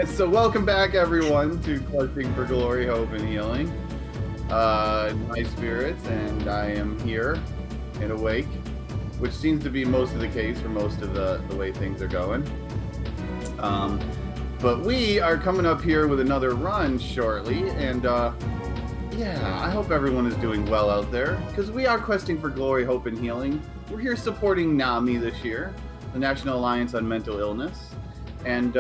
So welcome back, everyone, to Questing for Glory, Hope, and Healing. My spirits, and I am here and awake, which seems to be most of the case for most of the way things are going. But we are coming up here with another run shortly, and yeah, I hope everyone is doing well out there, because we are Questing for Glory, Hope, and Healing. We're here supporting NAMI this year, the National Alliance on Mental Illness, and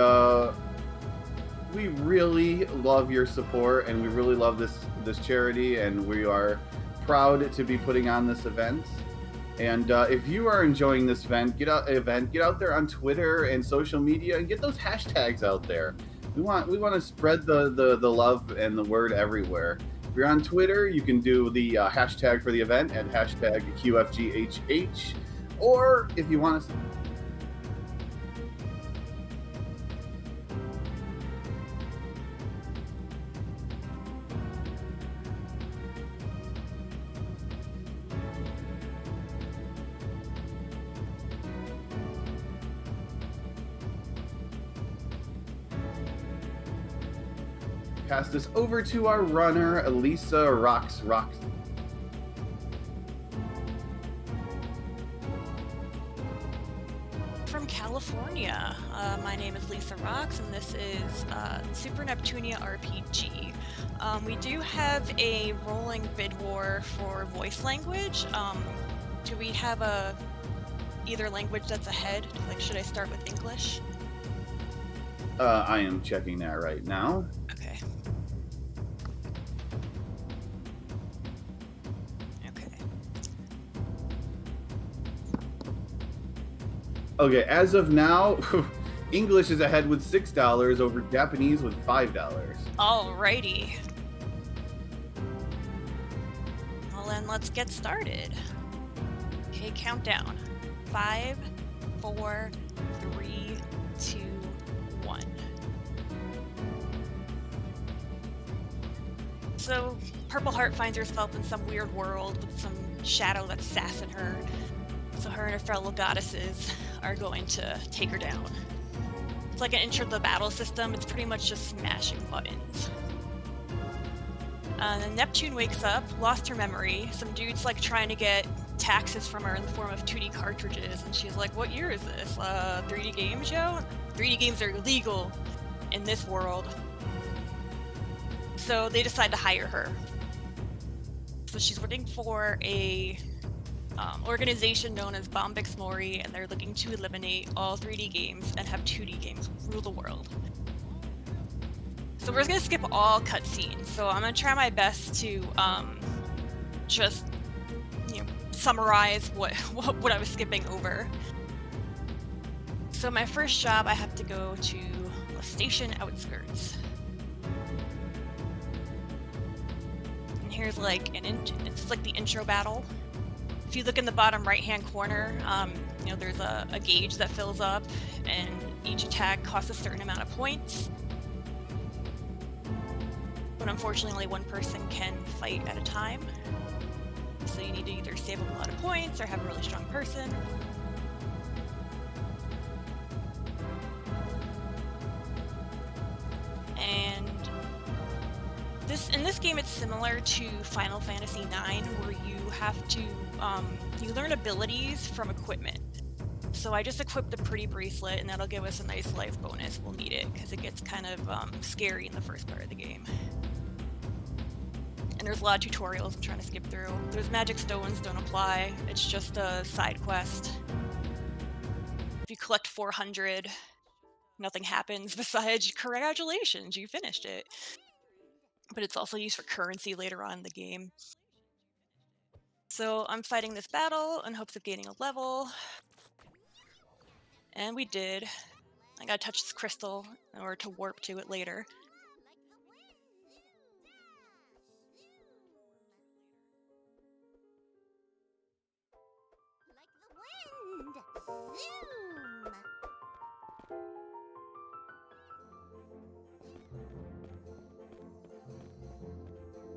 we really love your support, and we really love this charity, and we are proud to be putting on this event. And if you are enjoying this event, get out there on Twitter and social media and get those hashtags out there. We want to spread the love and the word everywhere. If you're on Twitter, you can do the hashtag for the event at hashtag QFGHH, or if you want to pass this over to our runner, lisarox. From California. My name is lisarox, and this is Super Neptunia RPG. We do have a rolling bid war for voice language. Do we have either language that's ahead? Like, should I start with English? I am checking that right now. Okay. Okay, as of now, English is ahead with $6 over Japanese with $5. Alrighty. Well then, let's get started. Okay, countdown. 5, 4, 3, 2, 1. So, Purple Heart finds herself in some weird world with some shadow that's sassing her. So her and her fellow goddesses are going to take her down. It's like an intro to the battle system. It's pretty much just smashing buttons. Then Neptune wakes up, lost her memory. Some dude's like trying to get taxes from her in the form of 2D cartridges, and she's like, "What year is this? 3D games, yo? 3D games are illegal in this world." So they decide to hire her. So she's working for a organization known as Bombix Mori, and they're looking to eliminate all 3D games and have 2D games rule the world. So we're just gonna skip all cutscenes. So I'm gonna try my best to just summarize what I was skipping over. So my first job, I have to go to the station outskirts. And here's like it's like the intro battle. If you look in the bottom right-hand corner, there's a gauge that fills up, and each attack costs a certain amount of points. But unfortunately, only one person can fight at a time. So you need to either save up a lot of points or have a really strong person. And in this game, it's similar to Final Fantasy IX, where you have to you learn abilities from equipment. So I just equipped the Pretty Bracelet, and that'll give us a nice life bonus. We'll need it because it gets kind of scary in the first part of the game. And there's a lot of tutorials I'm trying to skip through. Those magic stones don't apply. It's just a side quest. If you collect 400, nothing happens besides congratulations, you finished it. But it's also used for currency later on in the game. So I'm fighting this battle in hopes of gaining a level. And we did. I gotta touch this crystal in order to warp to it later.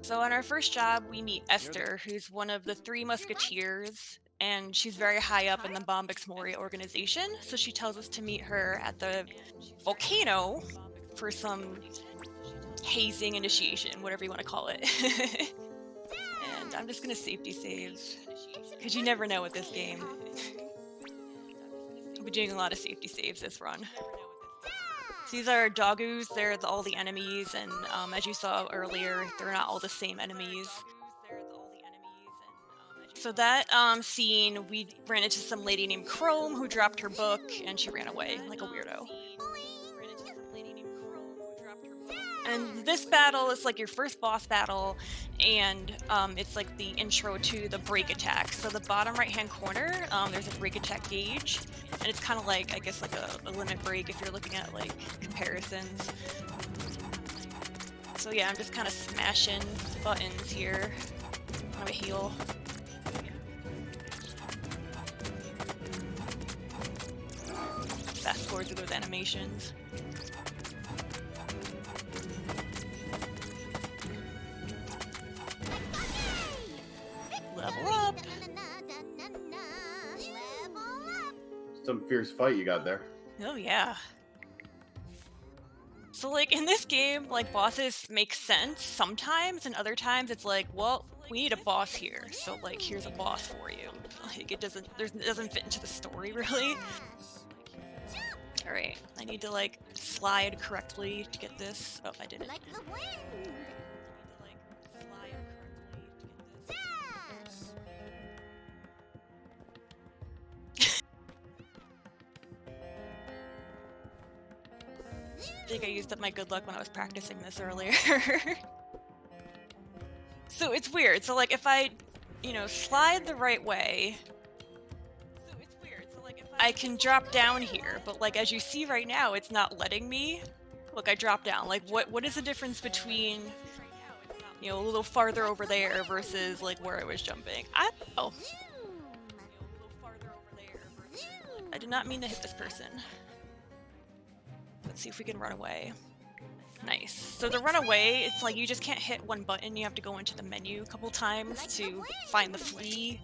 So on our first job, we meet Esther, who's one of the 3 musketeers, and she's very high up in the Bombix Mori organization. So she tells us to meet her at the volcano for some hazing initiation, whatever you want to call it. And I'm just gonna safety save, because you never know with this game. I'll be doing a lot of safety saves this run. So these are doggoos, they're all the enemies, and as you saw earlier, they're not all the same enemies. So that scene, we ran into some lady named Chrome who dropped her book and she ran away like a weirdo. And this battle is like your first boss battle, and it's like the intro to the break attack. So the bottom right hand corner, there's a break attack gauge, and it's kind of like, I guess, like a limit break if you're looking at like comparisons. So yeah, I'm just kind of smashing buttons here. I'm gonna heal. Fast forward through those animations. Level up! Some fierce fight you got there. Oh yeah. So like in this game, like bosses make sense sometimes, and other times it's like, well, we need a boss here, so like here's a boss for you. Like it doesn't fit into the story really. All right, I need to like slide correctly to get this. Oh, I did it. I think I used up my good luck when I was practicing this earlier. So it's weird. So like if I, slide the right way, I can drop down here. But like as you see right now, it's not letting me. Look, I dropped down. Like what is the difference between, a little farther over there versus like where I was jumping? I don't know. I did not mean to hit this person. Let's see if we can run away. Nice. So the run away, it's like you just can't hit one button. You have to go into the menu a couple times to find the flee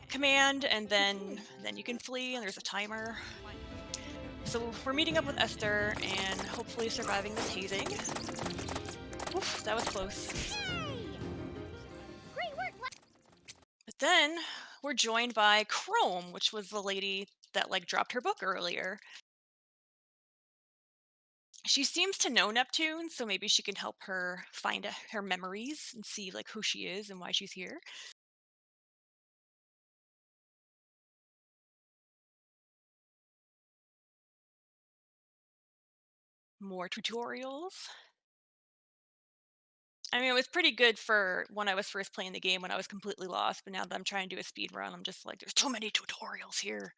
command, and then you can flee, and there's a timer. So we're meeting up with Esther and hopefully surviving this hazing. Oof, that was close. But then we're joined by Chrome, which was the lady that like dropped her book earlier. She seems to know Neptune, so maybe she can help her find her memories and see like who she is and why she's here. More tutorials. I mean, it was pretty good for when I was first playing the game when I was completely lost, but now that I'm trying to do a speed run, I'm just like, there's too many tutorials here.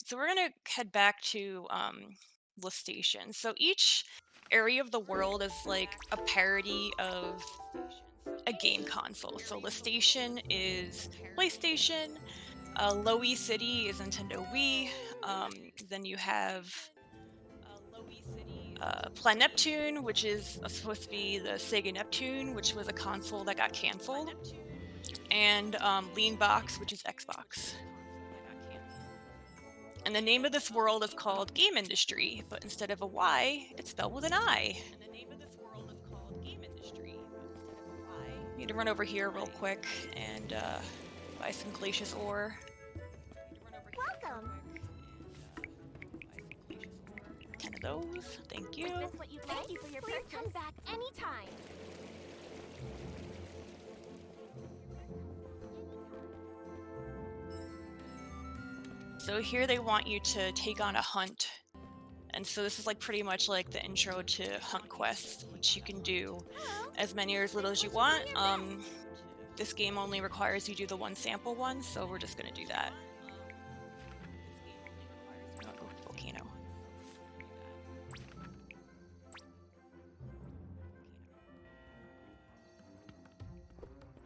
So we're gonna head back to the station. So each area of the world is like a parody of a game console. So the station is PlayStation, Lowy City is Nintendo Wii, then you have Plan Neptune, which is supposed to be the Sega Neptune, which was a console that got canceled, and Lean Box, which is Xbox. And the name of this world is called Game Industry, but instead of a Y, it's spelled with an I. Need to run over here real quick and buy some glacius ore. Welcome. 10 of those, thank you. Thank you for your purchase. Come back anytime. So here they want you to take on a hunt. And so this is like pretty much like the intro to hunt quests, which you can do as many or as little as you want. This game only requires you do the one sample one, so we're just gonna do that. Oh, volcano.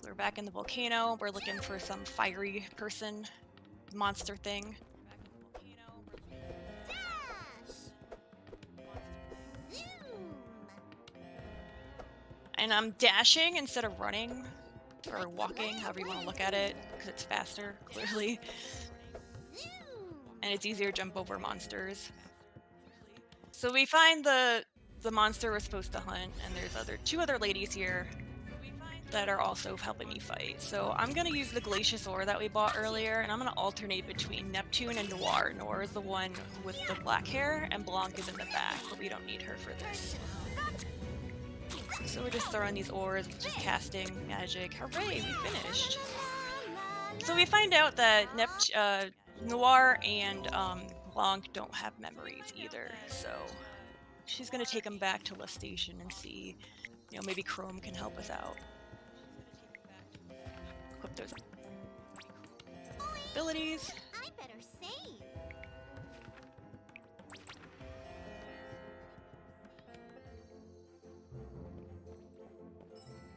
We're back in the volcano. We're looking for some fiery person, monster thing. And I'm dashing instead of running. or walking, however you want to look at it, because it's faster, clearly. And it's easier to jump over monsters. So we find the monster we're supposed to hunt, and there's two other ladies here that are also helping me fight. So I'm gonna use the Glaciosaur that we bought earlier, and I'm gonna alternate between Neptune and Noir. Noir is the one with the black hair, and Blanc is in the back, but we don't need her for this. So we're just throwing these ores, just casting magic. Hooray, we finished! So we find out that Noir and Blanc don't have memories either, so she's gonna take them back to La Station and see, you know, maybe Chrome can help us out. Equip those abilities. I better save.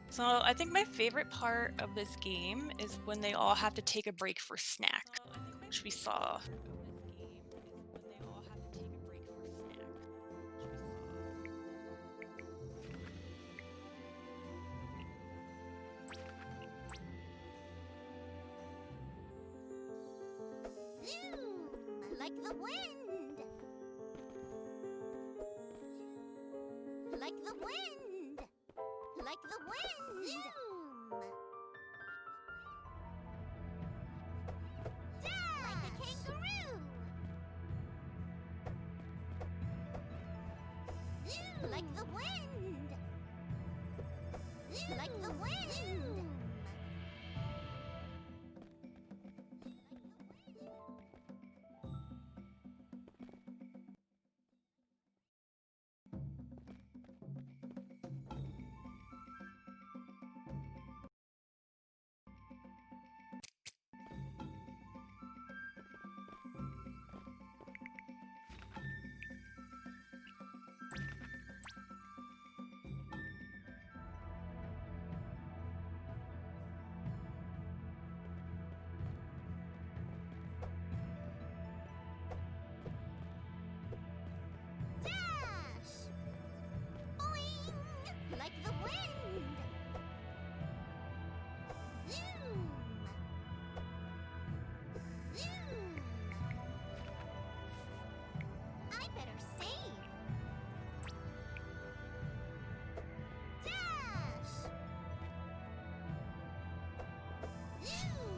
So I think my favorite part of this game is when they all have to take a break for snack, which we saw. Zoom, like the wind. Like the wind. Like the wind. Zoom. Dash. Like a kangaroo. Zoom. Like the wind. Zoom. Like the wind. Dash! Boing! Like the wind! Zoom! Zoom! I better save! Dash! Zoom!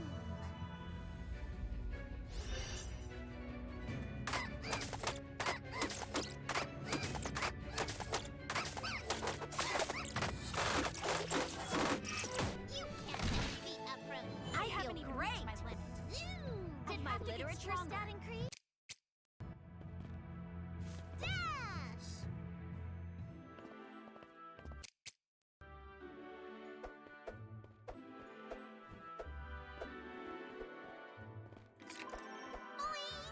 You can't mess me up from. I haven't even reached my limit. Did my literature stat increase? Dash! Boing!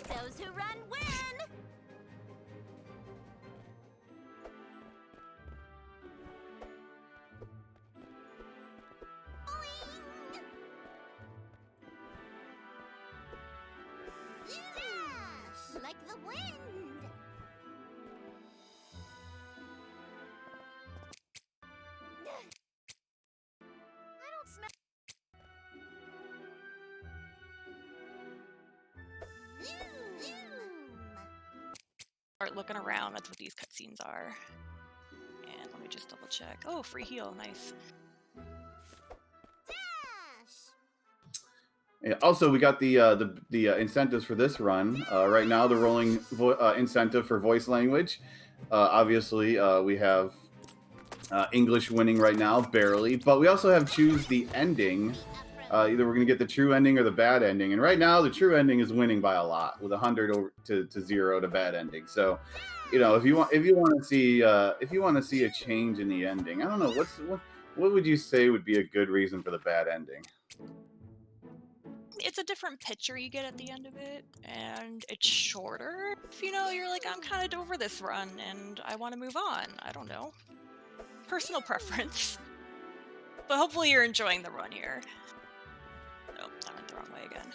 Those who run win! Boing! Dash! Like the wind! I don't smell. Zoom! Start looking around, that's what these cutscenes are. And let me just double check. Oh, free heal, nice. Dash! Yeah, also, we got the incentives for this run. Right now, the rolling incentive for voice language. Obviously, we have English winning right now, barely. But we also have choose the ending. Either we're going to get the true ending or the bad ending. And right now, the true ending is winning by a lot, with 100 over to 0 to bad ending. So, you know, if you want to see a change in the ending, I don't know what would you say would be a good reason for the bad ending? It's a different picture you get at the end of it, and it's shorter. If you know, you're like, I'm kind of over this run, and I want to move on. I don't know. Personal preference. But hopefully you're enjoying the run here. Oh, I went the wrong way again.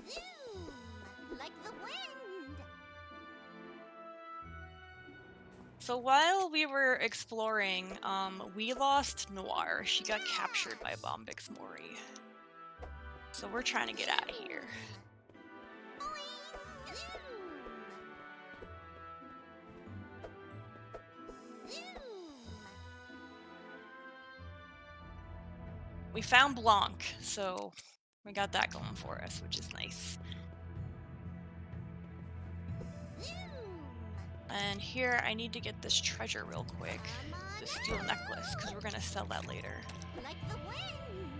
Zoom. Like the wind. So while we were exploring, we lost Noir. She got captured by Bombix Mori. So we're trying to get out of here. We found Blanc, so we got that going for us, which is nice. And here, I need to get this treasure real quick. The steel necklace, because we're going to sell that later. Like the wind.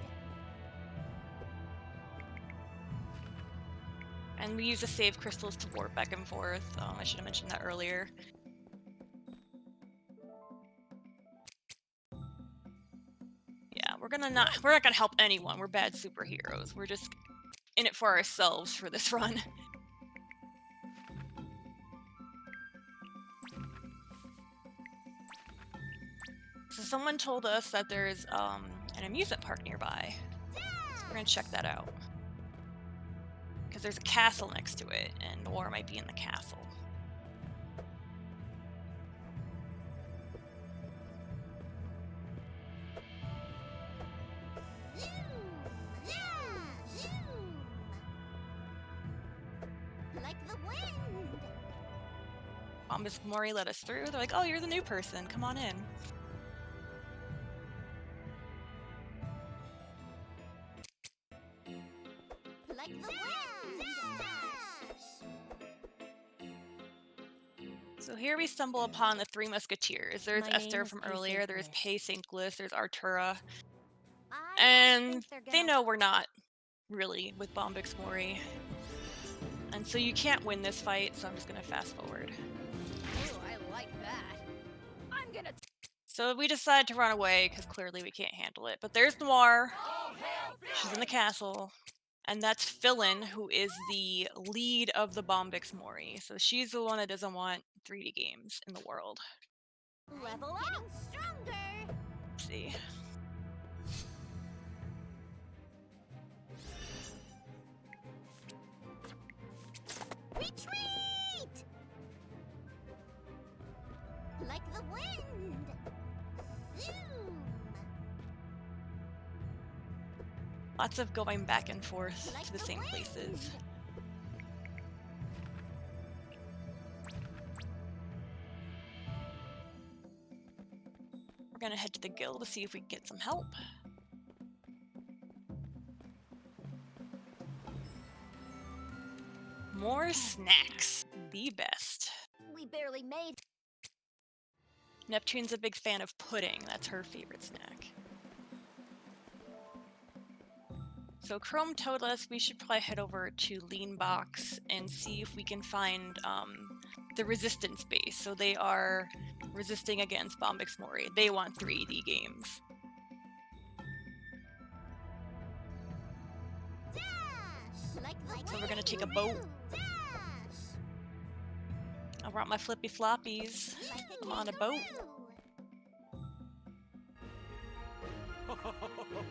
And we use the save crystals to warp back and forth. I should have mentioned that earlier. Yeah, we're not gonna help anyone. We're bad superheroes. We're just in it for ourselves for this run. So someone told us that there's an amusement park nearby. So we're gonna check that out. Because there's a castle next to it, and Noir might be in the castle. Like the wind. Bombix Mori let us through. They're like, oh, you're the new person. Come on in. Like the wind. So here we stumble upon the Three Musketeers. There's My Esther name is from Pace earlier, there's Saintcliff. Pace Saintcliff, there's Artura. I And think they're they gonna- know we're not really with Bombix Mori. And so you can't win this fight, so I'm just gonna fast forward. Oh, I like that. I'm gonna. So we decide to run away, because clearly we can't handle it. But there's Noir. She's in the castle. And that's Philin, who is the lead of the Bombix Mori. So she's the one that doesn't want 3D games in the world. Level up. Getting stronger. Let's see. Retreat. Like the wind. Zoom. Lots of going back and forth Like to the same wind. places. We're gonna head to the guild to see if we can get some help. More snacks. The best. We barely made. Neptune's a big fan of pudding. That's her favorite snack. So Chrome told us we should probably head over to Lean Box and see if we can find the resistance base. So they are resisting against Bombix Mori. They want 3D games. Dash. Like the So we're gonna take a wind. boat. Dash. I brought my flippy floppies. Like a I'm on a boat. kangaroo.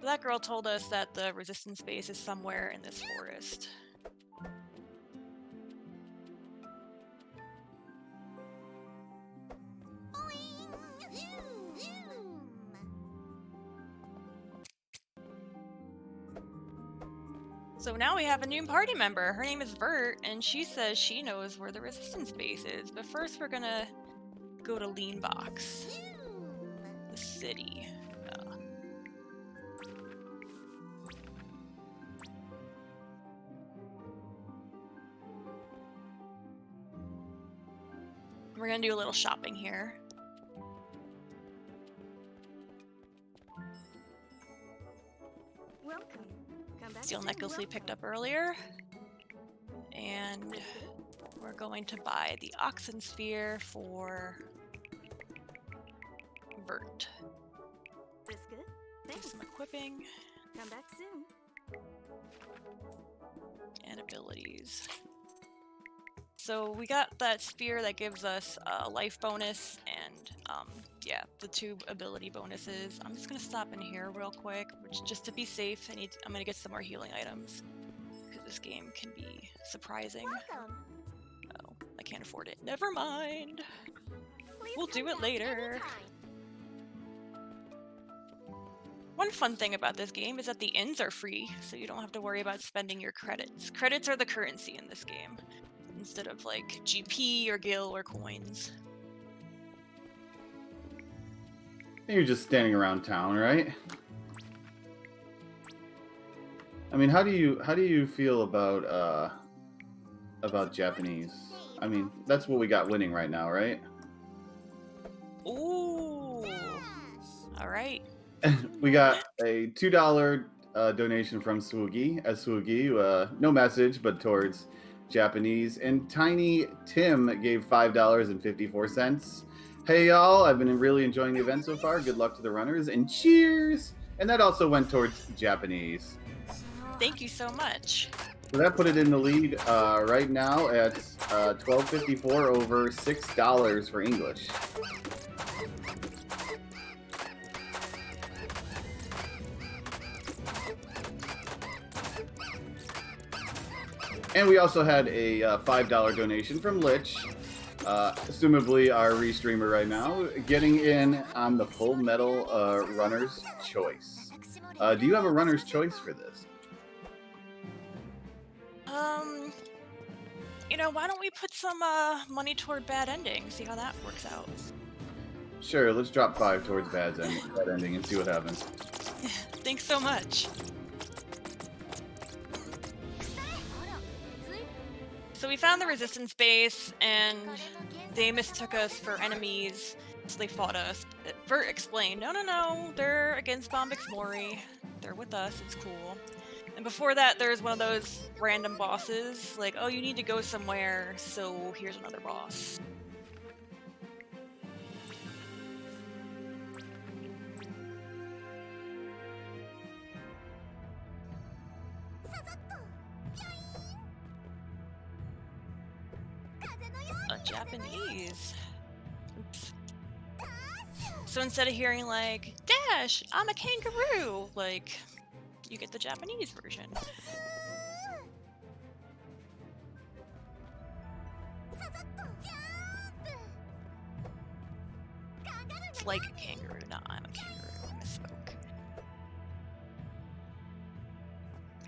That girl told us that the resistance base is somewhere in this forest. Boing. Zoom. Zoom. So now we have a new party member. Her name is Vert, and she says she knows where the resistance base is. But first we're gonna go to Lean Box, Zoom. the city. We're gonna do a little shopping here. Welcome. Come back Steel soon. necklace we picked up earlier. And we're going to buy the Oxen Sphere for Vert. This good? Do Thanks. some equipping Come back soon. and abilities. So we got that spear that gives us a life bonus and yeah, the 2 ability bonuses. I'm just gonna stop in here real quick, just to be safe. I'm gonna get some more healing items because this game can be surprising. Welcome. Oh, I can't afford it. Never mind. Please We'll come do it back later. anytime. One fun thing about this game is that the inns are free, so you don't have to worry about spending your credits. Credits are the currency in this game, instead of like GP or gil or coins. You're just standing around town, right? I mean, how do you feel about Japanese? I mean, that's what we got winning right now, right? Ooh. All right. We got a $2 donation from Swoogie, no message, but towards Japanese. And Tiny Tim gave $5.54. Hey y'all, I've been really enjoying the event so far. Good luck to the runners and cheers! And that also went towards Japanese. Thank you so much. So that put it in the lead right now at $12.54 over $6 for English. And we also had a $5 donation from Lich, assumably our restreamer right now, getting in on the Full Metal Runner's Choice. Do you have a runner's choice for this? You know, why don't we put some money toward bad ending? See how that works out. Sure, let's drop 5 towards bad ending and see what happens. Thanks so much. So we found the resistance base, and they mistook us for enemies, so they fought us. Vert explained, no, they're against Bombix Mori. They're with us, it's cool. And before that, there's one of those random bosses, like, oh, you need to go somewhere, so here's another boss. A Japanese. Oops. So instead of hearing like, Dash, I'm a kangaroo, like, you get the Japanese version. It's like a kangaroo, not I'm a kangaroo. I misspoke.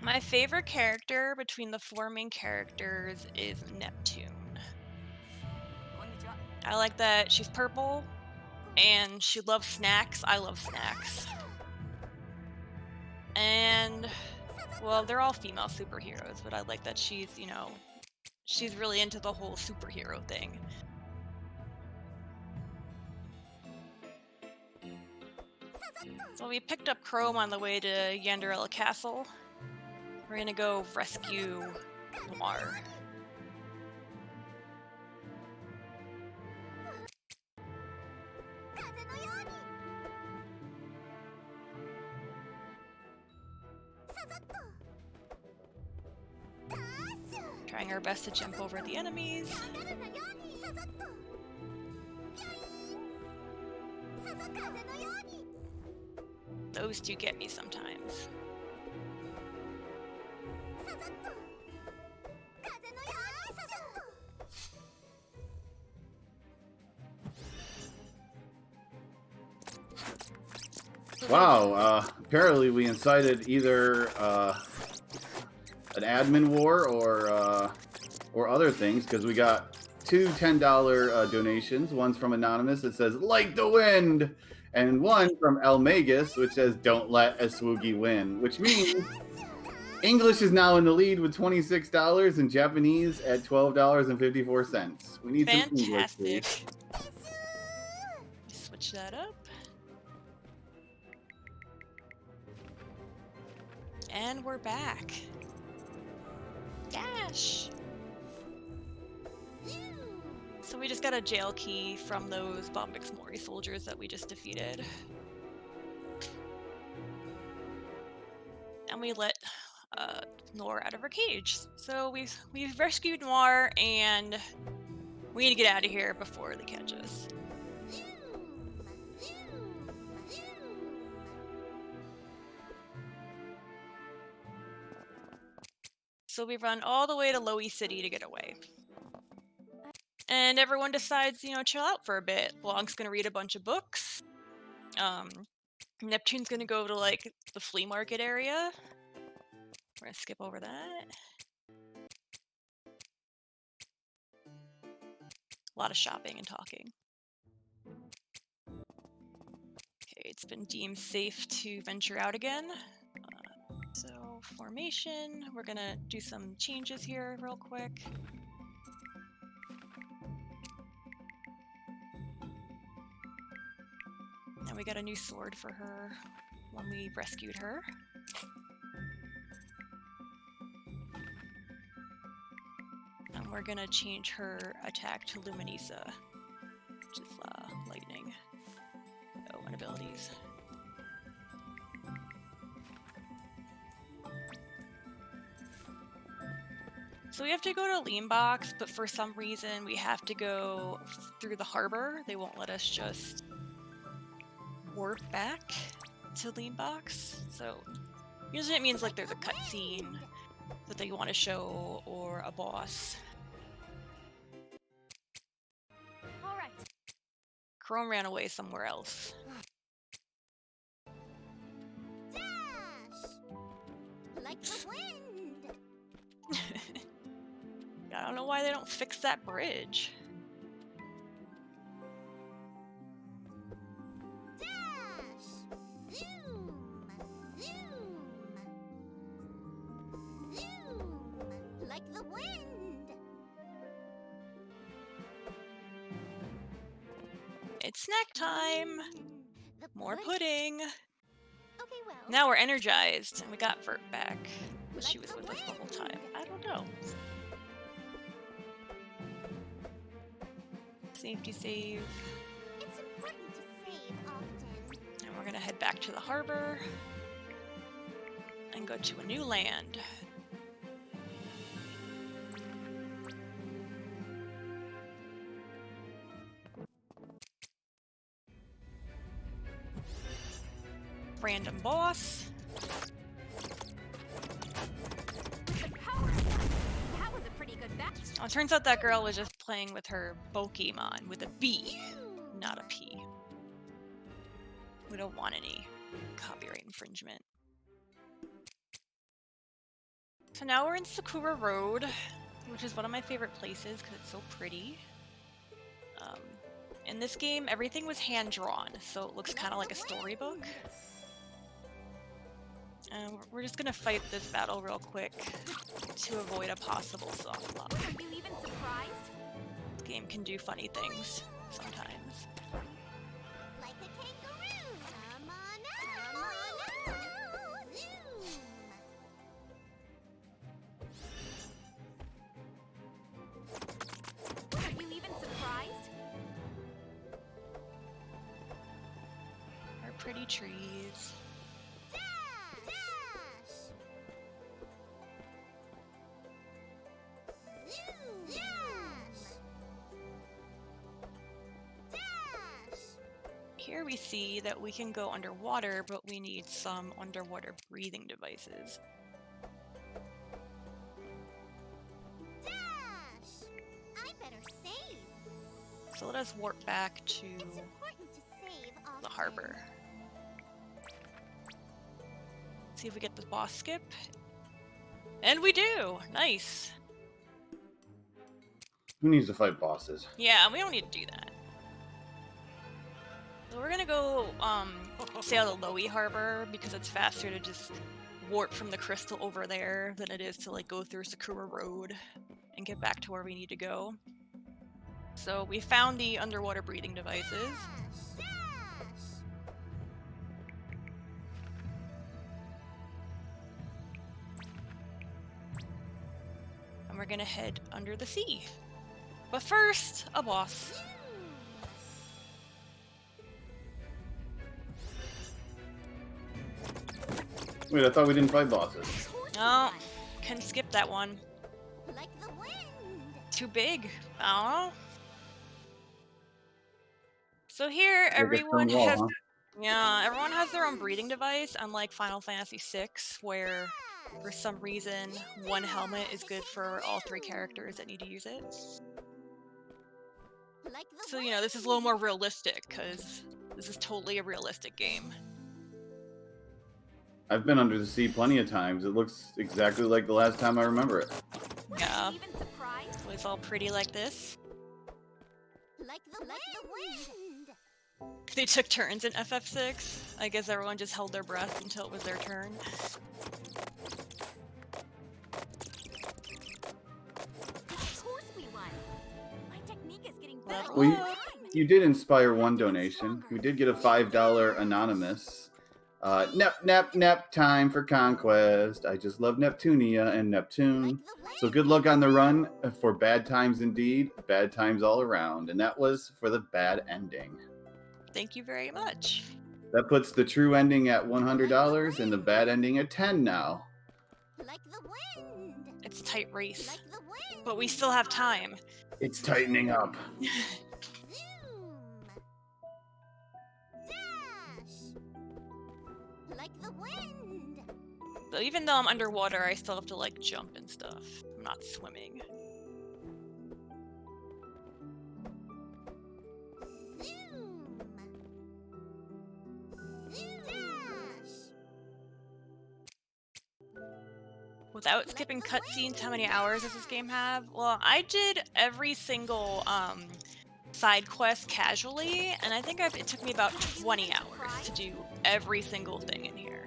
My favorite character between the 4 main characters is Neptune. I like that she's purple, and she loves snacks. I love snacks. And, well, they're all female superheroes, but I like that she's, you know, she's really into the whole superhero thing. So we picked up Chrome on the way to Yanderella Castle. We're gonna go rescue Noir. Trying our best to jump over the enemies. Those two get me sometimes. Wow, apparently we incited either an admin war or other things, because we got 2 $10 donations. One's from Anonymous that says, "Like the wind," and one from El Magus, which says, "Don't let a swoogie win," which means English is now in the lead with $26 and Japanese at $12.54. We need some English, Fantastic. please. Switch that up. And we're back. Dash! So we just got a jail key from those Bombix Mori soldiers that we just defeated. And we let Noir out of her cage. So we've rescued Noir, and we need to get out of here before they catch us. So we run all the way to Lowy City to get away. And everyone decides, chill out for a bit. Blanc's gonna read a bunch of books. Neptune's gonna go to, like, the flea market area. We're gonna skip over that. A lot of shopping and talking. Okay, it's been deemed safe to venture out again. So, formation. We're gonna do some changes here real quick. And we got a new sword for her when we rescued her. And we're gonna change her attack to Luminisa, which is lightning. Oh, and abilities. So we have to go to Leanbox, but for some reason we have to go through the harbor. They won't let us just warp back to Leanbox. So usually it means, like, there's a cutscene that they want to show or a boss. All right. Chrome ran away somewhere else. Dash! Like the wind! I don't know why they don't fix that bridge. Dash! Zoom! Zoom! Zoom! Like the wind! It's snack time! The More pudding! Okay, well. Now we're energized, and we got Vert back. But she Like was the with us the whole wind. time. I don't know. Safety save. It's important to save often. And we're gonna head back to the harbor and go to a new land. Random boss. That was a pretty good batch. Oh, it turns out that girl was just playing with her Pokemon with a B, not a P. We don't want any copyright infringement. So now we're in Sakura Road, which is one of my favorite places because it's so pretty. In this game, everything was hand-drawn, so it looks kind of like a storybook. And we're just gonna fight this battle real quick to avoid a possible soft lock. Are you even surprised? This game can do funny things sometimes. Like a kangaroo. Come on out. Come on out. Zoom. Are you even surprised? Our pretty trees. Dash. Zoom. Dash. Dash. Here we see that we can go underwater, but we need some underwater breathing devices. Dash. I better save. So let us warp back to It's important to save often. the harbor. See if we get the boss skip. And we do! Nice! Who needs to fight bosses? Yeah, we don't need to do that. So we're gonna go sail the Lowy Harbor because it's faster to just warp from the crystal over there than it is to, like, go through Sakura Road and get back to where we need to go. So we found the underwater breathing devices. Dash. And we're gonna head under the sea. But first, a boss. Wait, I thought we didn't fight bosses. No, can skip that one. Like the wind. Too big. Oh. So here, Like a everyone stone wall, has huh? everyone has their own breathing device, unlike Final Fantasy VI, where for some reason one helmet is good for all 3 characters that need to use it. Like the So this is a little more realistic because this is totally a realistic game. I've been under the sea plenty of times. It looks exactly like the last time I remember it. Yeah, even surprised? so it's all pretty like this. Like the wind. They took turns in FF6. I guess everyone just held their breath until it was their turn. Of course we won. My technique is getting better. Level Well, up. You did inspire one donation. We did get a $5 anonymous. Nep time for conquest. I just love Neptunia and Neptune. So good luck on the run for bad times indeed. Bad times all around. And that was for the bad ending. Thank you very much. That puts the true ending at $100 and the bad ending at $10 now. Like the wind. It's a tight race, Like the wind. but we still have time. It's tightening up. Zoom. Dash. Like the wind. So even though I'm underwater, I still have to like jump and stuff. I'm not swimming. Zoom. Dash. Without skipping cutscenes, how many hours does this game have? Well, I did every single side quest casually, and I think it took me about 20 hours to do every single thing in here.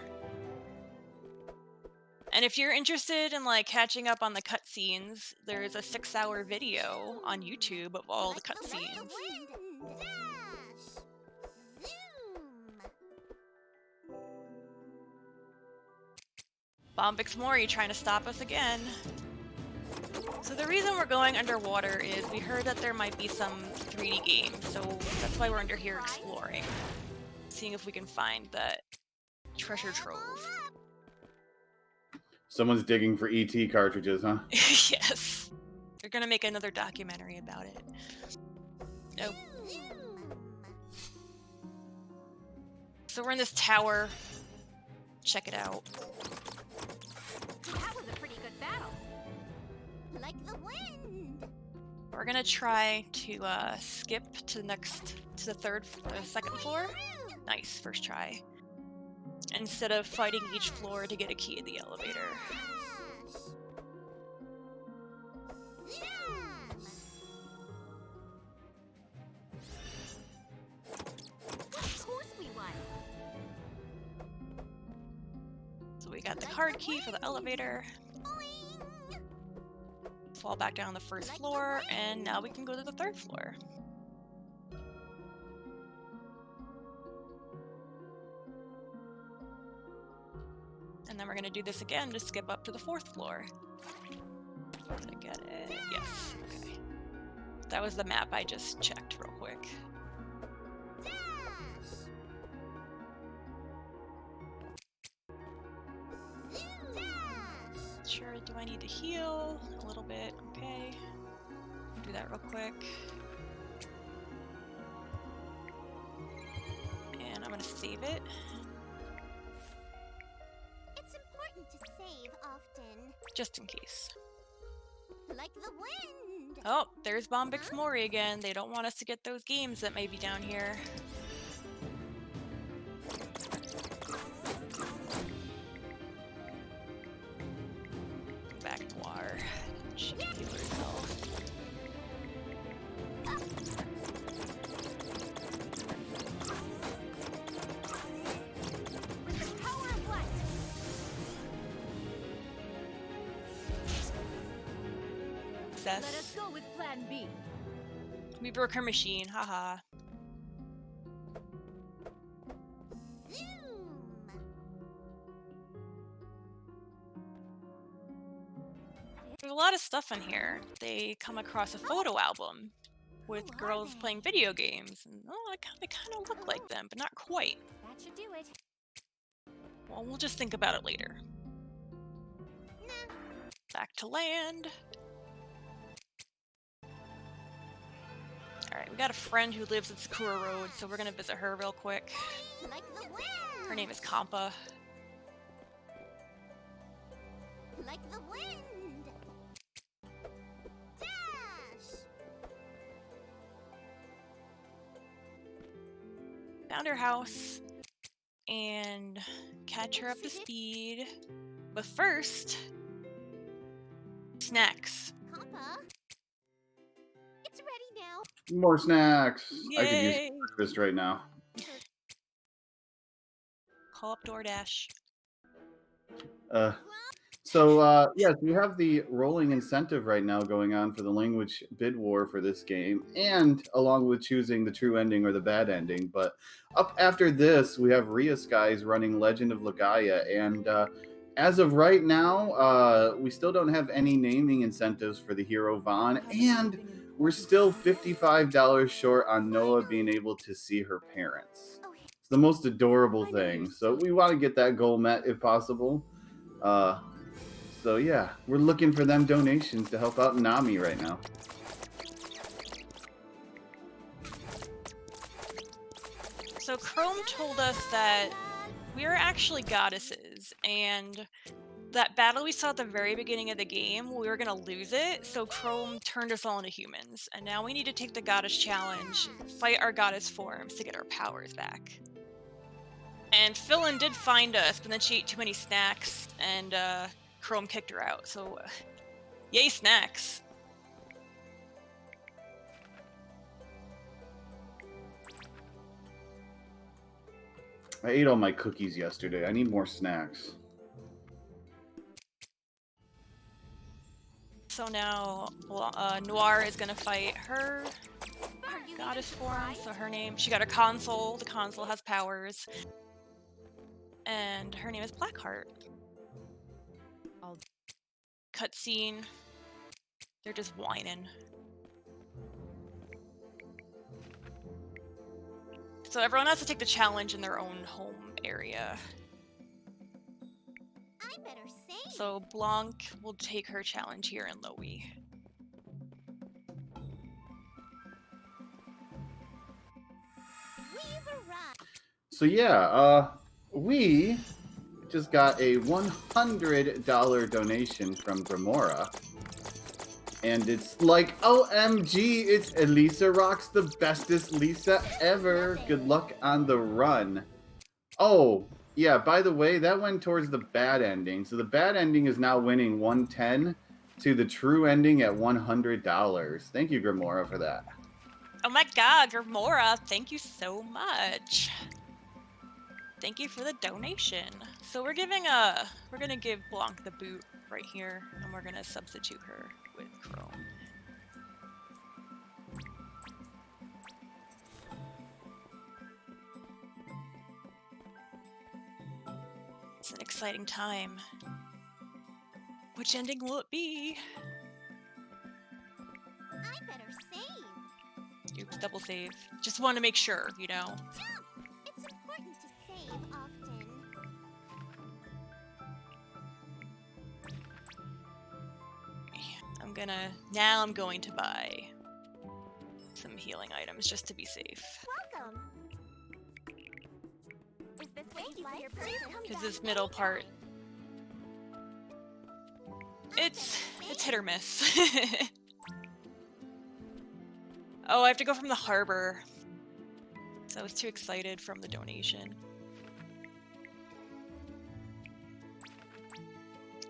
And if you're interested in like catching up on the cutscenes, there's a 6-hour video on YouTube of all the cutscenes. Wind. Dash. Zoom. Bombix Mori trying to stop us again. So the reason we're going underwater is we heard that there might be some 3D games, so that's why we're under here exploring. Seeing if we can find that treasure trove. Someone's digging for ET cartridges, huh? Yes. They're gonna make another documentary about it. Nope. So we're in this tower. Check it out. That was a pretty good battle. Like the wind. We're gonna try to skip to the second floor. Nice, first try. Instead of fighting each floor to get a key in the elevator. Of course we won. So we got the card key for the elevator. Boing. Fall back down the first floor, and now we can go to the third floor. And then we're gonna do this again to skip up to the fourth floor. Did I get it? Yes. Okay. That was the map I just checked real quick. Dash. Zoom. Dash. Sure, do I need to heal? A little bit, okay. Do that real quick. And I'm gonna save it. It's important to save often. Just in case. Like the wind. Oh, there's Bombix Mori again. They don't want us to get those games that may be down here. Back to water. She can heal herself. With the power of light. Let us Success. go with Plan B. We broke her machine. Haha. Zoom. There's a lot of stuff in here. They come across a photo album with girls playing video games. And, oh, they kind of look like them, but not quite. That should do it. Well, we'll just think about it later. Back to land. Alright, we got a friend who lives at Sakura Road, so we're gonna visit her real quick. Like the wind. Her name is Kampa. Like the wind. Dash. Found her house and catch her up to speed. But first, snacks. Papa. It's ready now. More snacks. I could use Yay! breakfast right now. Call up DoorDash. Yes, we have the rolling incentive right now going on for the language bid war for this game, and along with choosing the true ending or the bad ending. But up after this, we have Rhea Skies running Legend of Legaia, and as of right now, we still don't have any naming incentives for the hero Vaughn, and we're still $55 short on Noah being able to see her parents. It's the most adorable thing, so we want to get that goal met if possible. So yeah, we're looking for them donations to help out NAMI right now. So Chrome told us that we are actually goddesses, and that battle we saw at the very beginning of the game, we were gonna lose it, so Chrome turned us all into humans, and now we need to take the goddess challenge, fight our goddess forms to get our powers back. And Philin did find us, but then she ate too many snacks, and Chrome kicked her out, so yay snacks! I ate all my cookies yesterday. I need more snacks. So now Noir is gonna fight her goddess form, so her name, she got a console, the console has powers, and her name is Blackheart. Cutscene, they're just whining. So everyone has to take the challenge in their own home area. I better save. So Blanc will take her challenge here in Lowy. We've arrived. So yeah, we just got a $100 donation from Grimora. And it's like, OMG, it's lisarox, the bestest Lisa ever. Good luck on the run. Oh, yeah, by the way, that went towards the bad ending. So the bad ending is now winning 110 to the true ending at $100. Thank you, Grimora, for that. Oh my god, Grimora, thank you so much. Thank you for the donation. So we're gonna give Blanc the boot right here, and we're gonna substitute her with Chrome. It's an exciting time. Which ending will it be? I better save. Oops, double save. Just want to make sure, you know. Jump! It's important to save often. Now I'm going to buy some healing items just to be safe. Welcome. Is this what you like? Because this middle part, it's hit or miss. Oh, I have to go from the harbor. So I was too excited from the donation.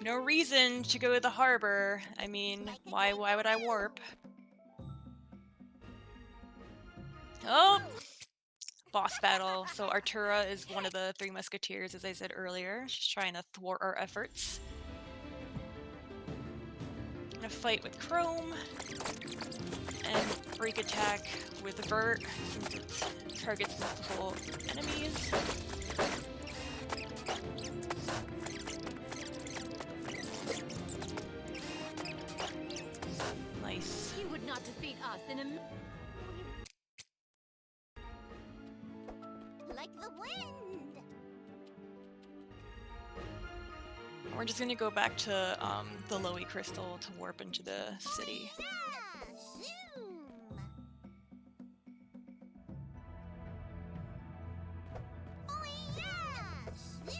No reason to go to the harbor. I mean, why would I warp? Oh! Boss battle. So Artura is one of the three musketeers, as I said earlier. She's trying to thwart our efforts. Gonna fight with Chrome. And freak attack with Vert, since it targets multiple enemies. Nice. You would not defeat us in a... Like the wind. We're just gonna go back to the Lowy Crystal to warp into the city. Zoom. Oh yeah! Zoom.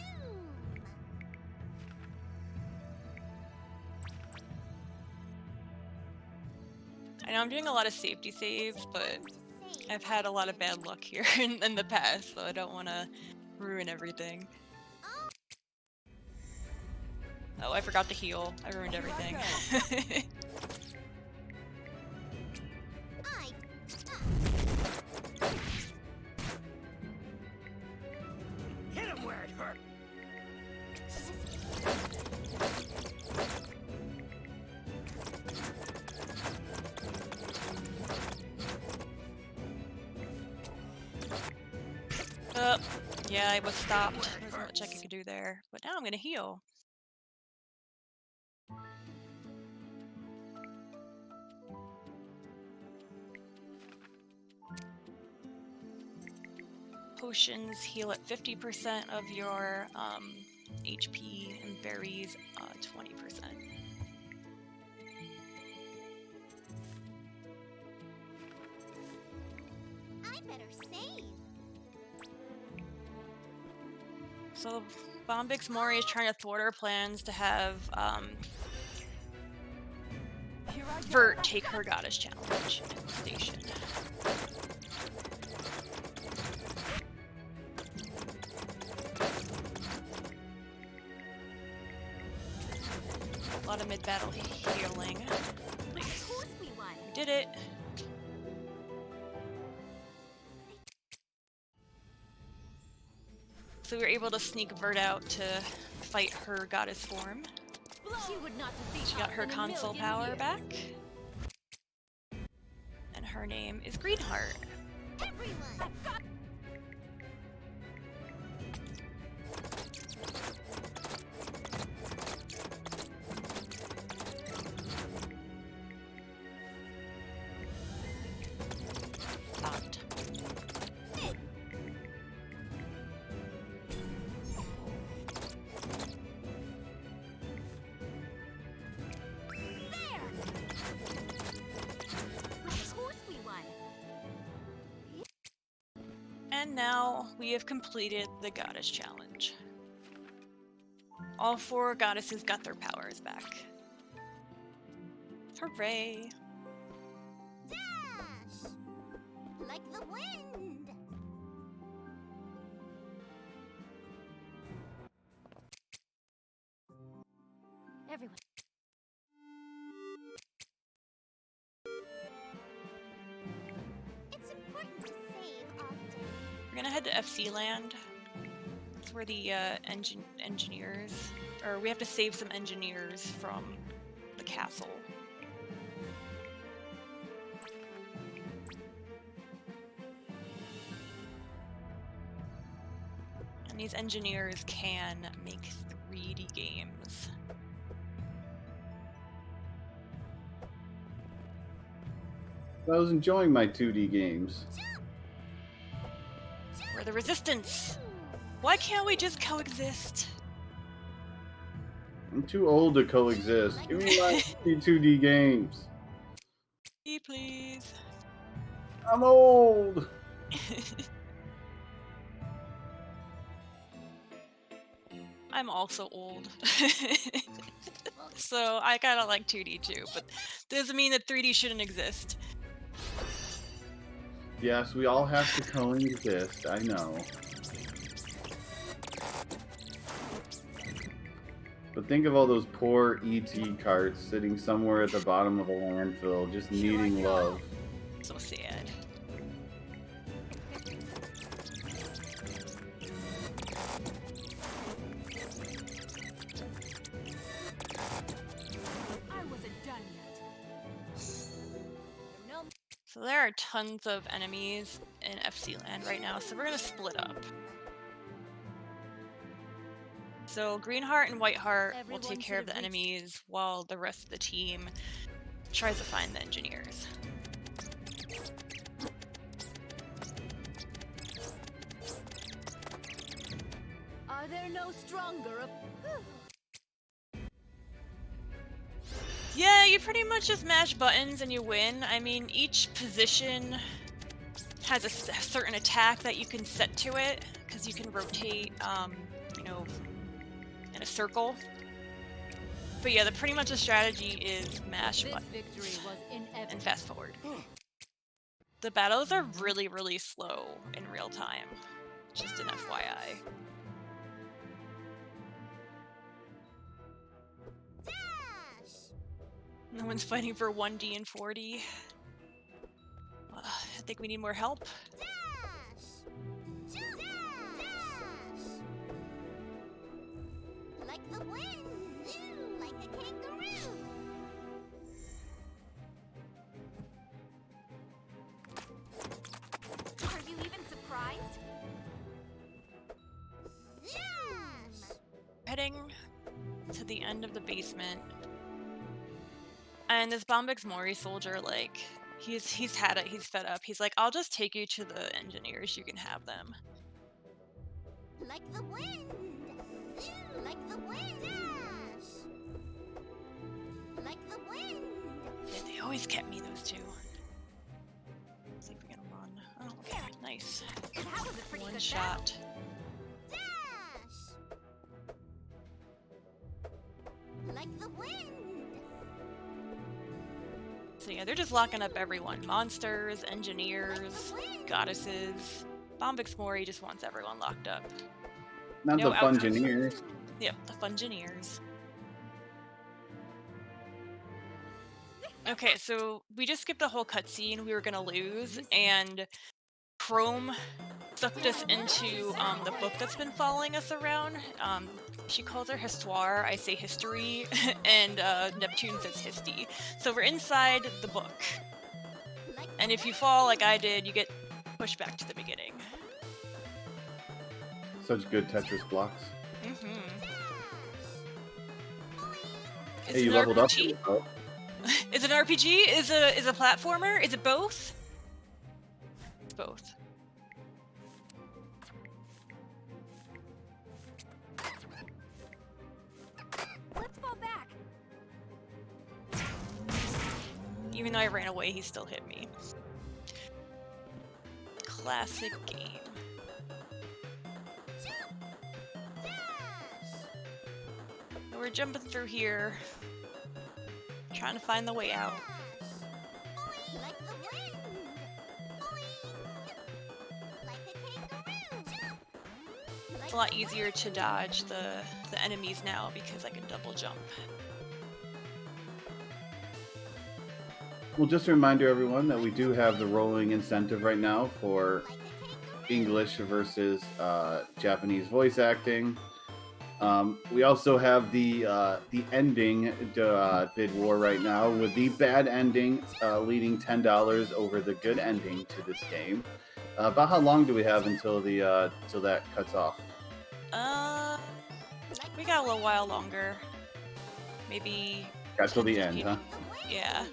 I know I'm doing a lot of safety saves, but I've had a lot of bad luck here in the past, so I don't want to ruin everything. Oh, I forgot to heal. I ruined everything. Hit him where it hurt. Yeah, I was stopped. There wasn't much I could do there. But now I'm gonna heal. Potions heal at 50% of your HP, and berries 20%. I better save. So Bombix Mori is trying to thwart our plans to have Vert take her goddess challenge in the station. A lot of mid-battle healing. Nice. Of course we won. We did it. So we were able to sneak Vert out to fight her goddess form. She would not defeat She got us her in a console million power years. back. And her name is Greenheart. Everyone. Stopped. Of course we won. And now we have completed the goddess challenge. All 4 goddesses got their powers back. Hooray! Dash! Like the wind! Everyone. It's important to save often. We're gonna head to FC Land. It's where the engineers, or we have to save some engineers from the castle. And these engineers can make 3D games. I was enjoying my 2D games. We're the Resistance! Why can't we just coexist? I'm too old to coexist. Give me my 2D games. Please. I'm old. I'm also old. So I kinda like 2D too, but doesn't mean that 3D shouldn't exist. Yes, we all have to coexist. I know. But think of all those poor ET carts sitting somewhere at the bottom of a landfill, just needing love. So sad. I wasn't done yet. No. So there are tons of enemies in FC Land right now, so we're gonna split up. So Greenheart and Whiteheart will Everyone take care of should the have reached- enemies while the rest of the team tries to find the engineers. Are there no stronger? Yeah, you pretty much just mash buttons and you win. I mean, each position has a certain attack that you can set to it, because you can rotate, you know, in a circle. But yeah, pretty much the strategy is mash This buttons victory was and inevitable. fast forward. The battles are really, really slow in real time. Just an FYI. Dash! No one's fighting for 1D and 4D. I think we need more help. Dash! Jump! Dash! Like the wind! Zoo! Like a kangaroo! Are you even surprised? Dash! Heading to the end of the basement. And this Bombix Mori soldier, like, he's had it, he's fed up. He's like, I'll just take you to the engineers, you can have them. Like the wind! Zoo! Like the wind! Dash! Like the wind! Yeah, they always kept me, those two. Let's see if we can run. Oh, okay, nice. That was a pretty One good shot. Dash! Like the wind! So yeah, they're just locking up everyone. Monsters, engineers, goddesses. Bombix Mori just wants everyone locked up. Not No the outcomes. Fungineers. Yep, the Fungineers. Okay, so we just skipped the whole cutscene. We were gonna lose, and Chrome sucked us into the book that's been following us around. She calls her Histoire, I say history, and Neptune says histy. So we're inside the book, and if you fall like I did, you get pushed back to the beginning. Such good Tetris blocks. Mm-hmm. Hey, you leveled up. Oh. Is it an RPG? Is a platformer? Is it both? It's both. Let's fall back! Even though I ran away, he still hit me. Classic game. So we're jumping through here, trying to find the way out. Like the wind! Like a kangaroo! Jump! It's a lot easier to dodge the enemies now because I can double jump. Well, just a reminder, everyone, that we do have the rolling incentive right now for English versus Japanese voice acting. We also have the ending bid war right now, with the bad ending leading $10 over the good ending to this game. About how long do we have until the till that cuts off? We got a little while longer. Maybe. Got till the 10, end, 15. huh? Yeah.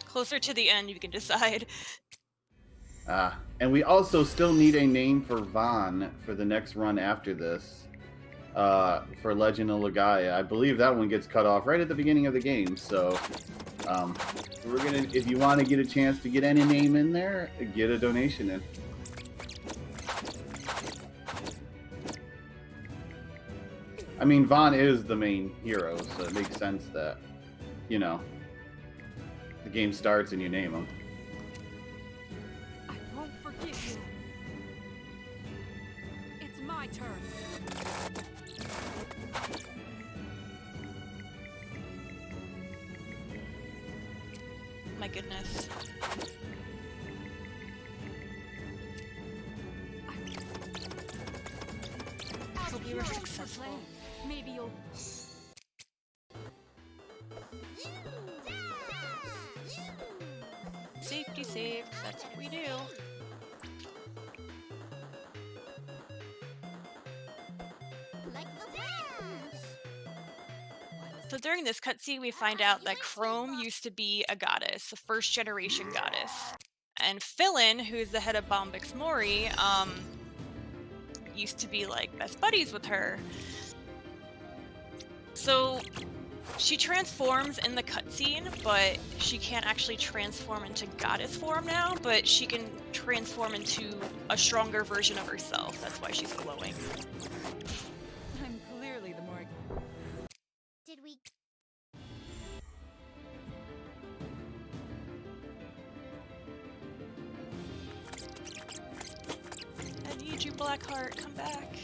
Closer to the end, you can decide. And we also still need a name for Vaughn for the next run after this. For Legend of Legaia. I believe that one gets cut off right at the beginning of the game, so we're gonna, if you want to get a chance to get any name in there, get a donation in. I mean, Vaughn is the main hero, so it makes sense that, you know, the game starts and you name him. I won't forgive you. It's my turn. My goodness. Hope you were successful. Maybe you'll. Safety save, that's what we do. Like the wind! So during this cutscene, we find out that Chrome used to be a goddess, a first generation goddess. And Philin, who's the head of Bombix Mori, used to be like best buddies with her. So She transforms in the cutscene, but she can't actually transform into goddess form now, but she can transform into a stronger version of herself. That's why she's glowing. I'm clearly the more. Did we? I need you, Blackheart. Come back.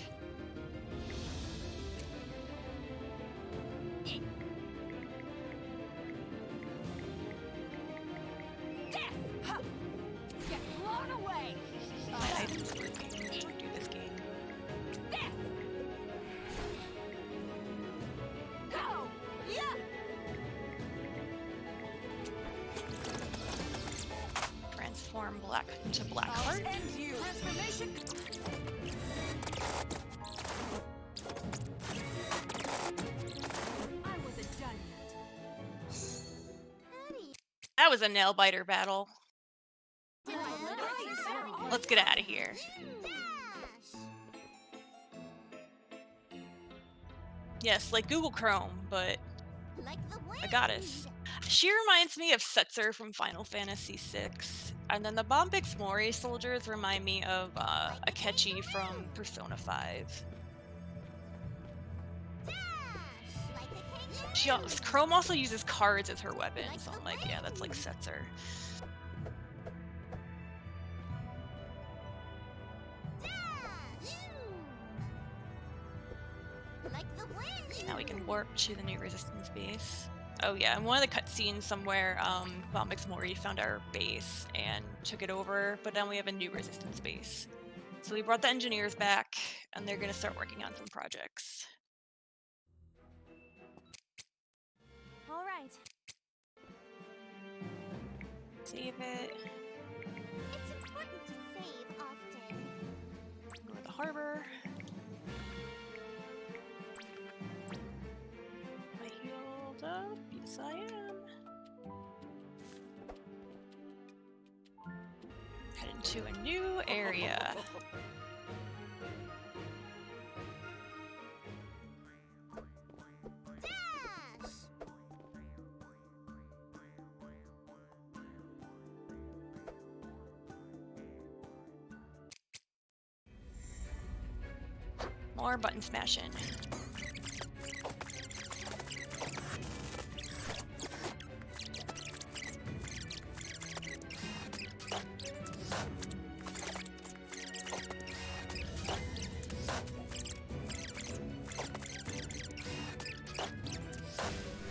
Get blown away! My items working. Let's do this game. Go! Yeah! Transform Black into I'll Blackheart. end you! Transformation! I wasn't done yet. Eddie, That was a nail biter battle. did my literature study? Let's get out of here. Dash. Yes, like Google Chrome, but Like the wind. a goddess. She reminds me of Setzer from Final Fantasy VI. And then the Bombix Mori soldiers remind me of Akechi from Persona 5. Dash. Like a kangaroo. Chrome also uses cards as her weapon, so I'm like, yeah, that's like Setzer. Dash. Like the wind. Now we can warp to the new resistance base. Oh yeah, in one of the cutscenes somewhere, Bombix Mori found our base and took it over, but then we have a new resistance base. So we brought the engineers back, and they're gonna start working on some projects. All right. Save it. It's important to save often. Go to the harbor. Am I healed up? Yes, I am. Head into a new area. Dash. More button smashing.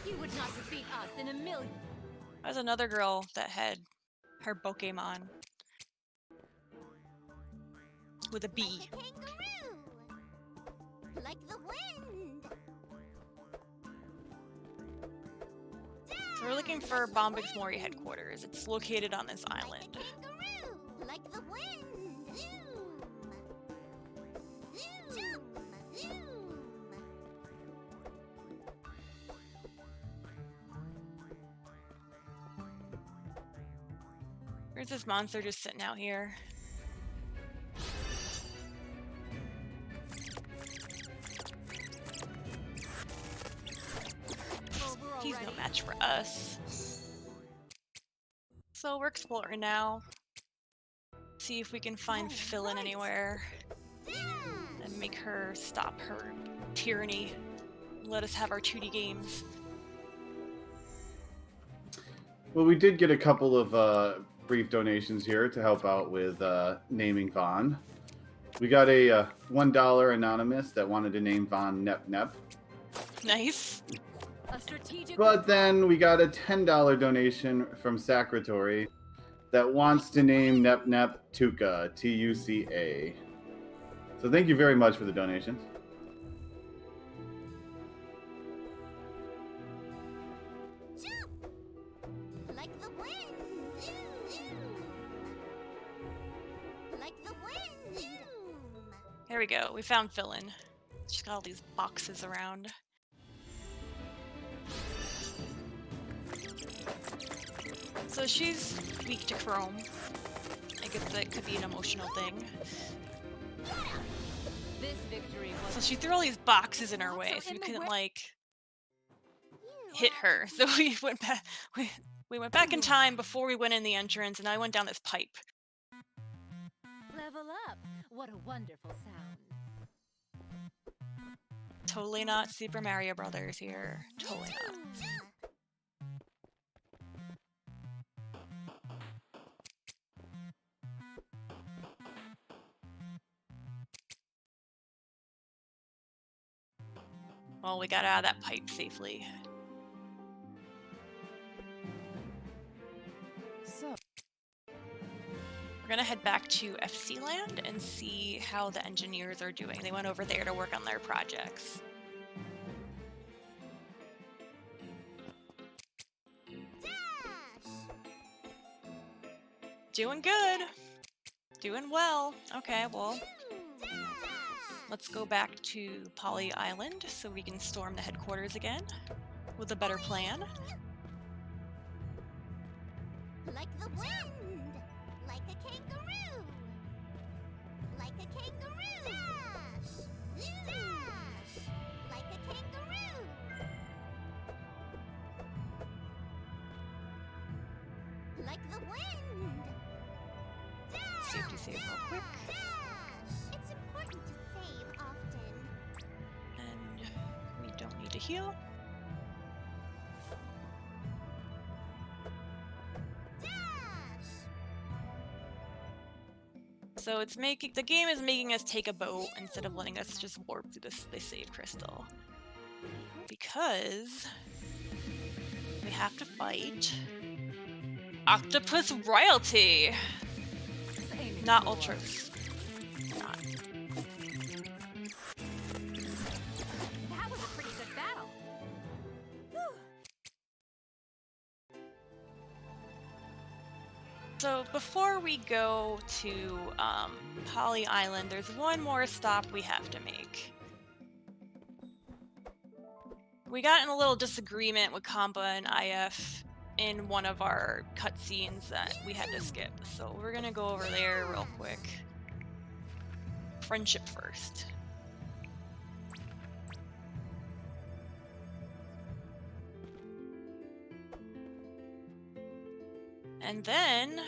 You would not defeat us in a million. There's another girl that had her Pokemon with a B. Like a kangaroo. Like the wind. So we're looking for Bombix Mori headquarters. It's located on this island. Like a kangaroo. Like the wind. Zoom. Zoom. Zoom. Where's this monster just sitting out here? Over He's no already. match for us. So we're exploring now. See if we can find Philin anywhere and make her stop her tyranny. Let us have our 2D games. Well, we did get a couple of brief donations here to help out with naming Vaughn. We got a $1 anonymous that wanted to name Vaughn Nep Nep. Nice. A strategic. But then we got a $10 donation from Sacratory that wants to name Nep Nep Tuca, Tuca. So thank you very much for the donations. Jump. Like the wind. Zoom. Like the wind. Zoom. Here we go. We found Philin. She's got all these boxes around. So she's weak to Chrome. I guess that could be an emotional thing. This victory So was. she threw all these boxes in her way, so we couldn't, like, hit her. So we went back. We went back in time before we went in the entrance, and I went down this pipe. Level up. What a wonderful sound. Totally not Super Mario Brothers here. Totally not. Well, we got out of that pipe safely. So, We're gonna head back to FC Land and see how the engineers are doing. They went over there to work on their projects. Doing good. Doing well. Okay, well, let's go back to Poly Island so we can storm the headquarters again with a better plan. Like the wind, like a kangaroo, like a kangaroo. Dash, dash, like a kangaroo. Like the wind. Dash, Safety save real quick. dash. It's important to save often. And we don't need to heal. Dash. So it's making the game is making us take a boat instead of letting us just warp through this save crystal. Because we have to fight Octopus Royalty. Not Ultras. Not. that was a pretty good battle. So before we go to Poly Island, there's one more stop we have to make. We got in a little disagreement with Kamba and IF in one of our cutscenes that we had to skip. So we're gonna go over there real quick. Friendship first. And then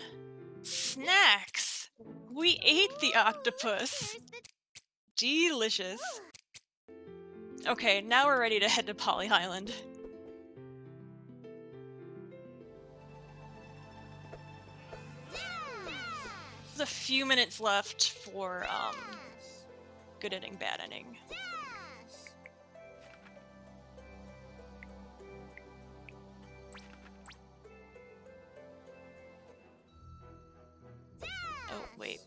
snacks. We ate the octopus. Delicious. Okay, now we're ready to head to Poly Island. There's a few minutes left for good ending, bad ending. Oh, wait.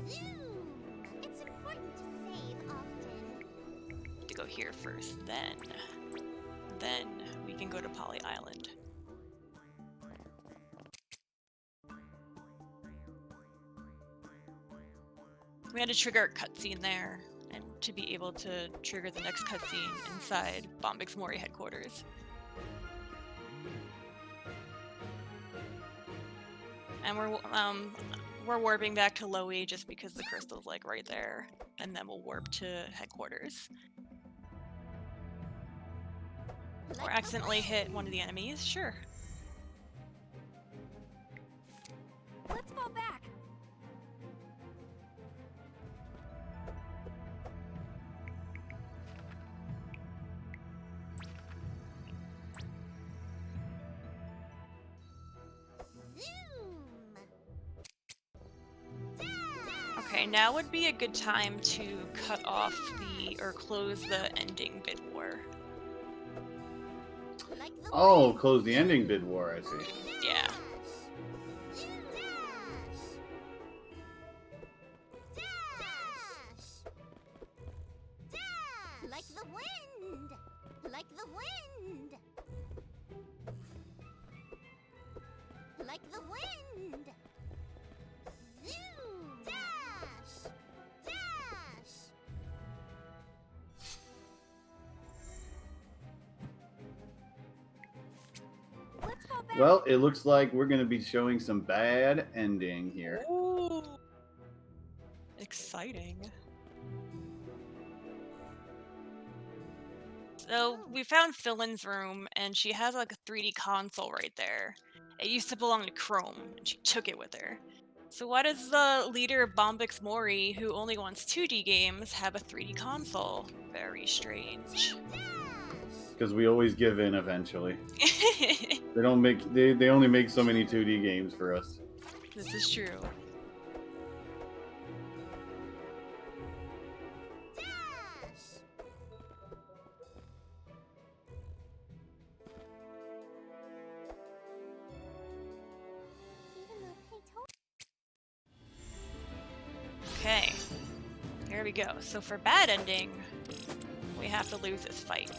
It's important to save often. To go here first, then we can go to Poly Island. We had to trigger a cutscene there, and to be able to trigger the next cutscene inside Bombix Mori headquarters. And we're warping back to Lowy just because the crystal's like right there, and then we'll warp to headquarters. Or accidentally hit one of the enemies, sure. Let's fall back. Okay, now would be a good time to cut off or close the ending bid war. Oh, close the ending bid war, I see. Yeah. Like the wind. Like the wind. Like the wind. Zoom. Dash. Dash. Let's fall back. Well, it looks like we're going to be showing some bad ending here. Ooh. Exciting. So we found Philyn's room, and she has like a 3D console right there. It used to belong to Chrome, and she took it with her. So why does the leader of Bombix Mori, who only wants 2D games, have a 3D console? Very strange. Because we always give in eventually. They don't make they only make so many 2D games for us. This is true. Okay, here we go. So for bad ending, we have to lose this fight.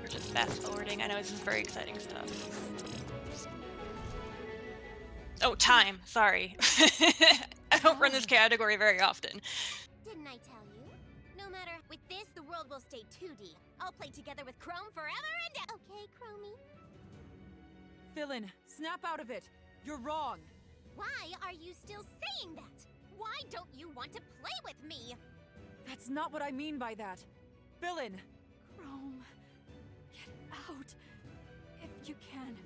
We're just fast forwarding. I know this is very exciting stuff. Oh, time. Sorry. I don't run this category very often. Didn't I tell you? No matter. With this, the world will stay 2D. I'll play together with Chrome forever and okay, Chromie. Philyn, snap out of it. You're wrong. Why are you still saying that? Why don't you want to play with me? That's not what I mean by that. Philyn! Chrome, get out. If you can.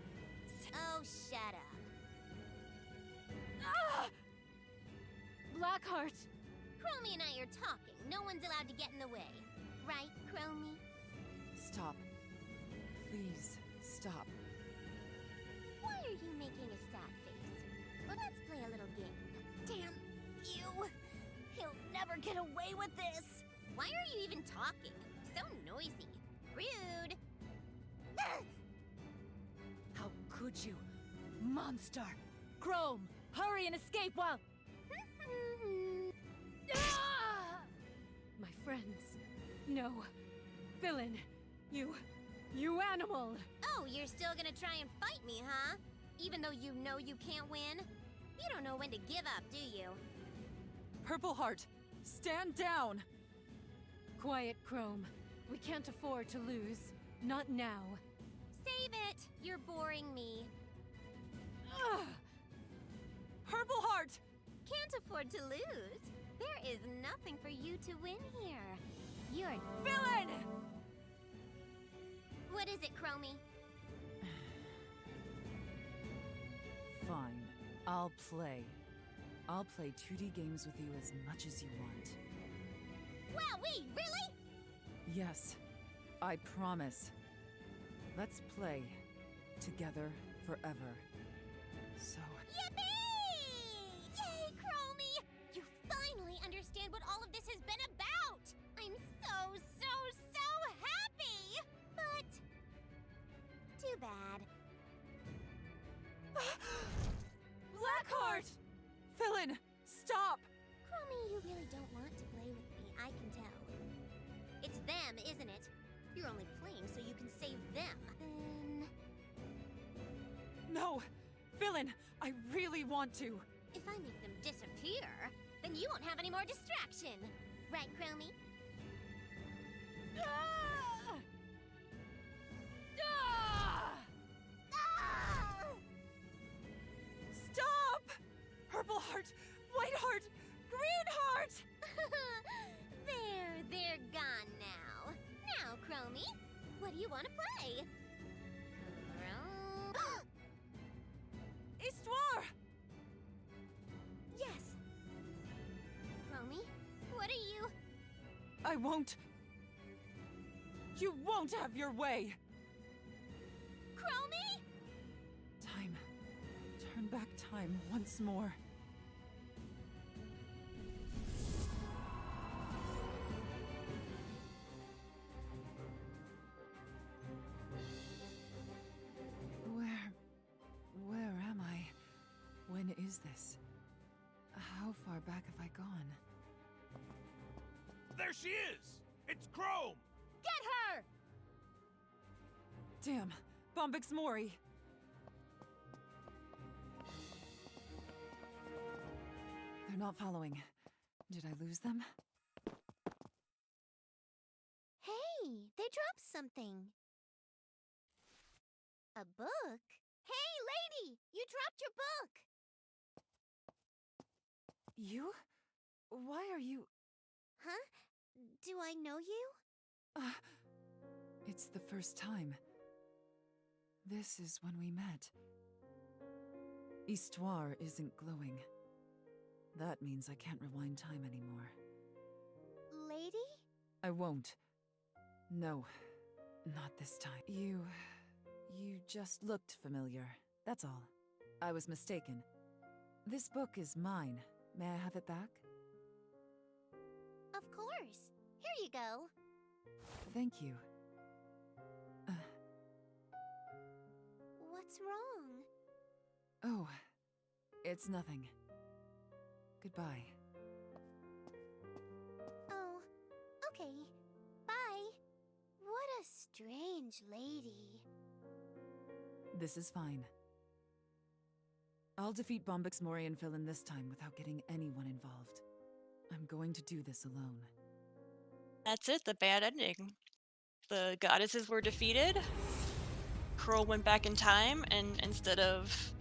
Oh, shut up. Ah! Blackheart! Chromie and I are talking. No one's allowed to get in the way. Right, Chromie? Stop. Please, stop. Why are you making a sad face? Well, let's play a little game. Damn you! He'll never get away with this! Why are you even talking? So noisy. Rude! How could you? Monster! Chrome, hurry and escape while... Ah! My friends. No. Philyn, you animal! Oh, you're still gonna try and fight me, huh? Even though you know you can't win? You don't know when to give up, do you? Purple Heart, stand down! Quiet, Chrome. We can't afford to lose. Not now. Save it! You're boring me. Ugh. Purple Heart! Can't afford to lose. There is nothing for you to win here. You're... Philyn! What is it, Chromie? Fine. I'll play. I'll play 2D games with you as much as you want. Wowee, really? Yes, I promise. Let's play. Together, forever. So... Yippee! Yay, Chromie! You finally understand what all of this has been about! I'm so happy! But... too bad. Blackheart! Philyn, stop! Chromie, you really don't want to play with me, I can tell. It's them, isn't it? You're only playing so you can save them. Then... No! Philyn, I really want to! if I make them disappear, then you won't have any more distraction. Right, Chromie? Ah! Ah! Ah! Stop! Purple Heart, White Heart, Green Heart! They're gone now. Now, Chromie, what do you want to play? Histoire! Yes. Chromie, what are you? I won't... You won't have your way! Chromie? Time. Turn back time once more. Where am I? When is this? How far back have I gone? There she is! It's Chrome! Get her! Damn, Bombix Mori. They're not following. Did I lose them? Hey, they dropped something. A book? Hey, lady! You dropped your book! You? Why are you... Huh? Do I know you? It's the first time. This is when we met. Histoire isn't glowing. That means I can't rewind time anymore. Lady? I won't. No, not this time. You just looked familiar, that's all. I was mistaken. This book is mine. May I have it back? Of course. Here you go. Thank you. What's wrong? Oh, it's nothing. Goodbye. Oh, okay. Bye. What a strange lady. This is fine. I'll defeat Bombix Mori and Philin this time without getting anyone involved. I'm going to do this alone. That's it, the bad ending. The goddesses were defeated. Crow went back in time, and instead of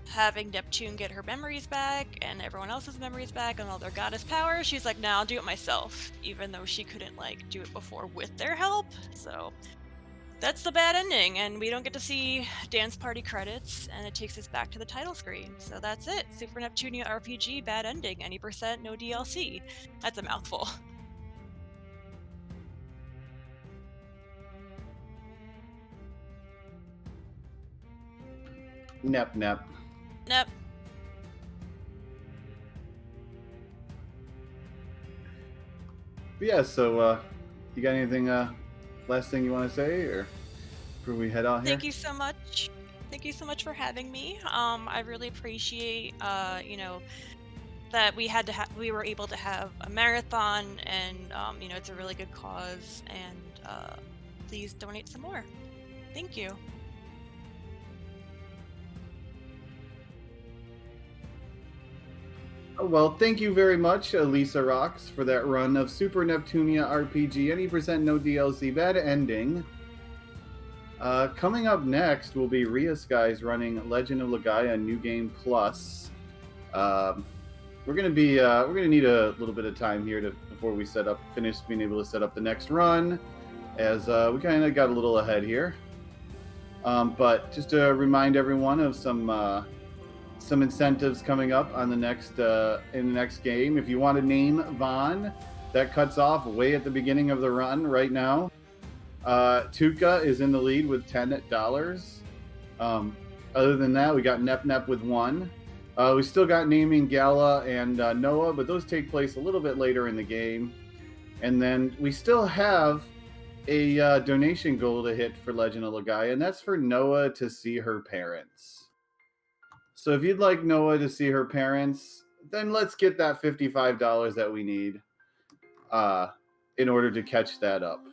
having Neptune get her memories back and everyone else's memories back and all their goddess powers, she's like, nah, I'll do it myself, even though she couldn't like do it before with their help. So that's the bad ending, and we don't get to see dance party credits, and it takes us back to the title screen. So that's it. Super Neptunia RPG, bad ending, any percent, no DLC. That's a mouthful. Nep nep. Nope. But yeah, so you got anything last thing you want to say, or before we head out here? Thank you so much. Thank you so much for having me. I really appreciate, that we were able to have a marathon, and it's a really good cause. And please donate some more. Thank you. Oh, well, thank you very much, lisarox, for that run of Super Neptunia RPG, any percent no DLC, bad ending. Coming up next will be Ria Skies running Legend of Legaia New Game Plus. We're gonna need a little bit of time here before we finish being able to set up the next run, as we kind of got a little ahead here. But just to remind everyone of some incentives coming up on the next in the next game. If you want to name Vaughn, that cuts off way at the beginning of the run right now. Tuca is in the lead with $10. Other than that, we got Nep Nep with 1. We still got naming Gala and Noah, but those take place a little bit later in the game. And then we still have a donation goal to hit for Legend of Legaia, and that's for Noah to see her parents. So if you'd like Noah to see her parents, then let's get that $55 that we need in order to catch that up.